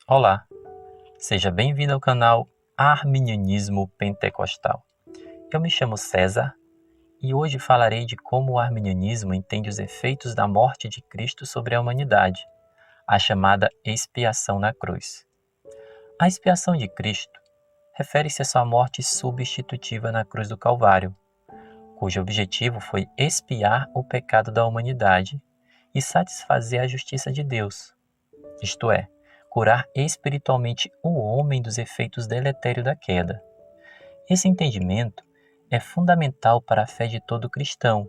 Olá, seja bem-vindo ao canal Arminianismo Pentecostal. Eu me chamo César e hoje falarei de como o arminianismo entende os efeitos da morte de Cristo sobre a humanidade, a chamada expiação na cruz. A expiação de Cristo refere-se à sua morte substitutiva na cruz do Calvário, cujo objetivo foi expiar o pecado da humanidade e satisfazer a justiça de Deus, isto é, curar espiritualmente o homem dos efeitos deletérios da queda. Esse entendimento é fundamental para a fé de todo cristão.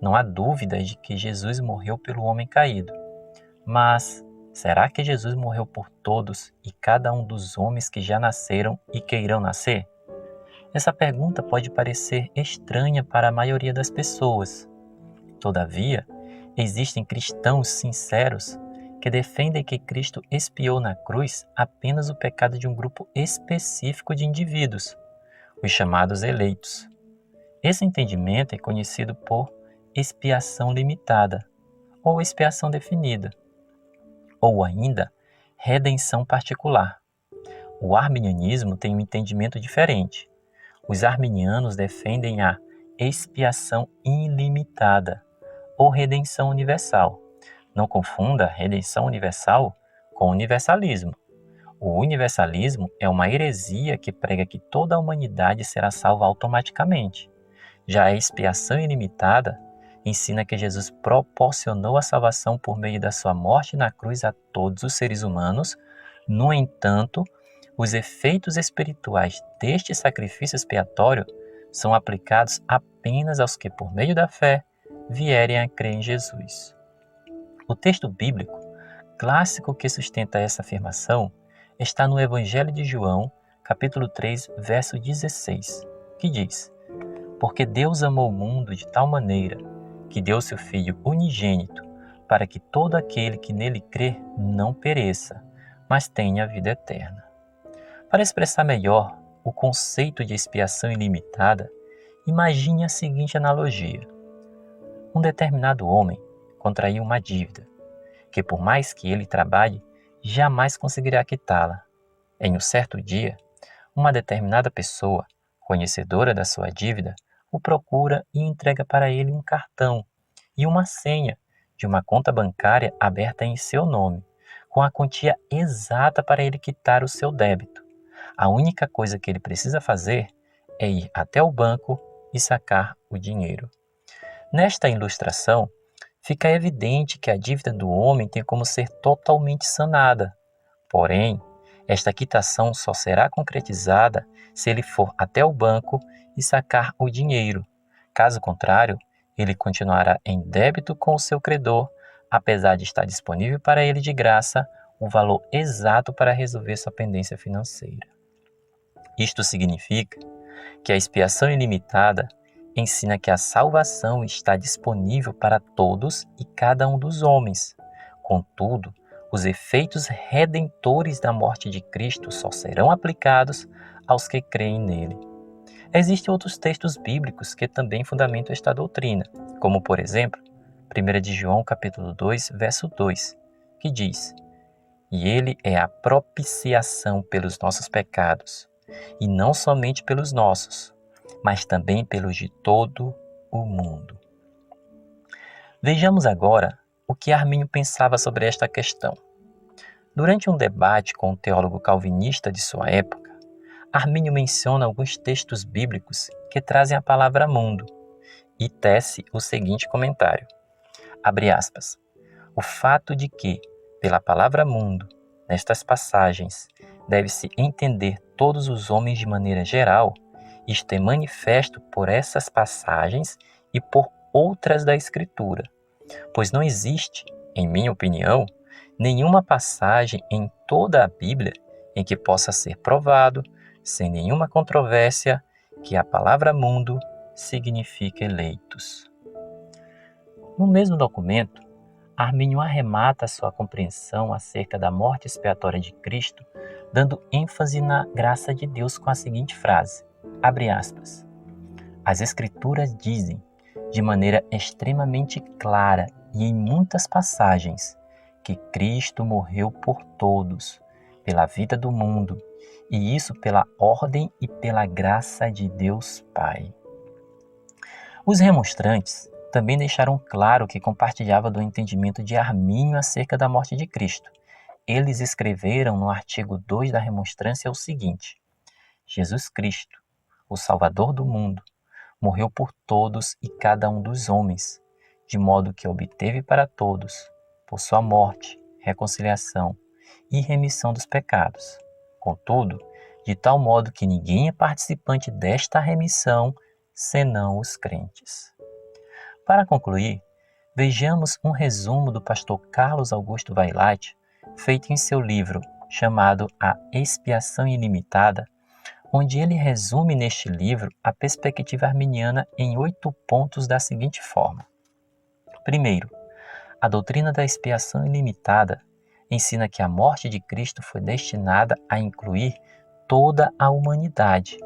Não há dúvida de que Jesus morreu pelo homem caído. Mas será que Jesus morreu por todos e cada um dos homens que já nasceram e que irão nascer? Essa pergunta pode parecer estranha para a maioria das pessoas. Todavia, existem cristãos sinceros que defendem que Cristo expiou na cruz apenas o pecado de um grupo específico de indivíduos, os chamados eleitos. Esse entendimento é conhecido por expiação limitada, ou expiação definida, ou ainda redenção particular. O arminianismo tem um entendimento diferente. Os arminianos defendem a expiação ilimitada, ou redenção universal. Não confunda redenção universal com universalismo. O universalismo é uma heresia que prega que toda a humanidade será salva automaticamente. Já a expiação ilimitada ensina que Jesus proporcionou a salvação por meio da sua morte na cruz a todos os seres humanos. No entanto, os efeitos espirituais deste sacrifício expiatório são aplicados apenas aos que, por meio da fé, vierem a crer em Jesus. O texto bíblico clássico que sustenta essa afirmação está no Evangelho de João, capítulo 3, verso 16, que diz: Porque Deus amou o mundo de tal maneira que deu seu Filho unigênito, para que todo aquele que nele crê não pereça, mas tenha a vida eterna. Para expressar melhor o conceito de expiação ilimitada, imagine a seguinte analogia. Um determinado homem contraiu uma dívida, que por mais que ele trabalhe, jamais conseguirá quitá-la. Em um certo dia, uma determinada pessoa, conhecedora da sua dívida, o procura e entrega para ele um cartão e uma senha de uma conta bancária aberta em seu nome, com a quantia exata para ele quitar o seu débito. A única coisa que ele precisa fazer é ir até o banco e sacar o dinheiro. Nesta ilustração, fica evidente que a dívida do homem tem como ser totalmente sanada. Porém, esta quitação só será concretizada se ele for até o banco e sacar o dinheiro. Caso contrário, ele continuará em débito com o seu credor, apesar de estar disponível para ele de graça o valor exato para resolver sua pendência financeira. Isto significa que a expiação ilimitada ensina que a salvação está disponível para todos e cada um dos homens. Contudo, os efeitos redentores da morte de Cristo só serão aplicados aos que creem nele. Existem outros textos bíblicos que também fundamentam esta doutrina, como por exemplo, 1 de João capítulo 2, verso 2, que diz: E ele é a propiciação pelos nossos pecados, e não somente pelos nossos, mas também pelos de todo o mundo. Vejamos agora o que Arminio pensava sobre esta questão. Durante um debate com um teólogo calvinista de sua época, Arminio menciona alguns textos bíblicos que trazem a palavra mundo e tece o seguinte comentário, abre aspas, o fato de que, pela palavra mundo, nestas passagens, deve-se entender todos os homens de maneira geral. Isto é manifesto por essas passagens e por outras da Escritura, pois não existe, em minha opinião, nenhuma passagem em toda a Bíblia em que possa ser provado, sem nenhuma controvérsia, que a palavra mundo significa eleitos. No mesmo documento, Arminio arremata sua compreensão acerca da morte expiatória de Cristo, dando ênfase na graça de Deus com a seguinte frase, abre aspas, as Escrituras dizem, de maneira extremamente clara e em muitas passagens, que Cristo morreu por todos, pela vida do mundo, e isso pela ordem e pela graça de Deus Pai. Os remonstrantes também deixaram claro que compartilhava do entendimento de Armínio acerca da morte de Cristo. Eles escreveram no artigo 2 da remonstrância o seguinte: Jesus Cristo, o Salvador do mundo, morreu por todos e cada um dos homens, de modo que obteve para todos, por sua morte, reconciliação e remissão dos pecados. Contudo, de tal modo que ninguém é participante desta remissão, senão os crentes. Para concluir, vejamos um resumo do pastor Carlos Augusto Vailate, feito em seu livro chamado A Expiação Ilimitada, onde ele resume neste livro a perspectiva arminiana em 8 pontos da seguinte forma. Primeiro, a doutrina da expiação ilimitada ensina que a morte de Cristo foi destinada a incluir toda a humanidade,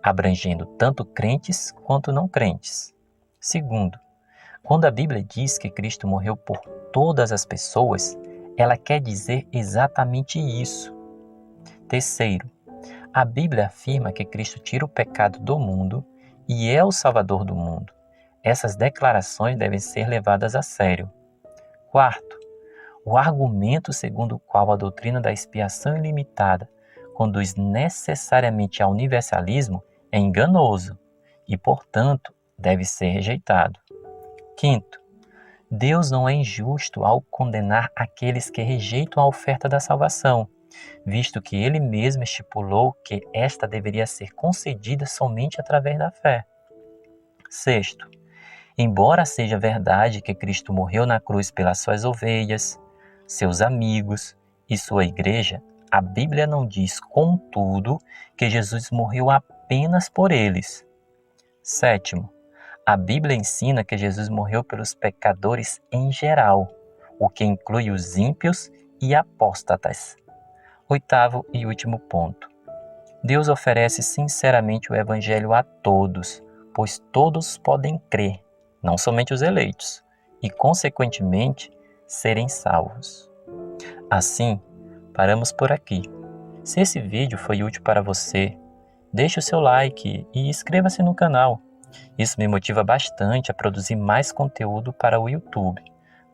abrangendo tanto crentes quanto não crentes. Segundo, quando a Bíblia diz que Cristo morreu por todas as pessoas, ela quer dizer exatamente isso. Terceiro, a Bíblia afirma que Cristo tira o pecado do mundo e é o Salvador do mundo. Essas declarações devem ser levadas a sério. Quarto, o argumento segundo o qual a doutrina da expiação ilimitada conduz necessariamente ao universalismo é enganoso e, portanto, deve ser rejeitado. Quinto, Deus não é injusto ao condenar aqueles que rejeitam a oferta da salvação, visto que Ele mesmo estipulou que esta deveria ser concedida somente através da fé. Sexto, embora seja verdade que Cristo morreu na cruz pelas suas ovelhas, seus amigos e sua igreja, a Bíblia não diz, contudo, que Jesus morreu apenas por eles. Sétimo, a Bíblia ensina que Jesus morreu pelos pecadores em geral, o que inclui os ímpios e apóstatas. Oitavo e último ponto. Deus oferece sinceramente o Evangelho a todos, pois todos podem crer, não somente os eleitos, e, consequentemente, serem salvos. Assim, paramos por aqui. Se esse vídeo foi útil para você, deixe o seu like e inscreva-se no canal. Isso me motiva bastante a produzir mais conteúdo para o YouTube.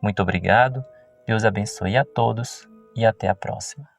Muito obrigado, Deus abençoe a todos e até a próxima.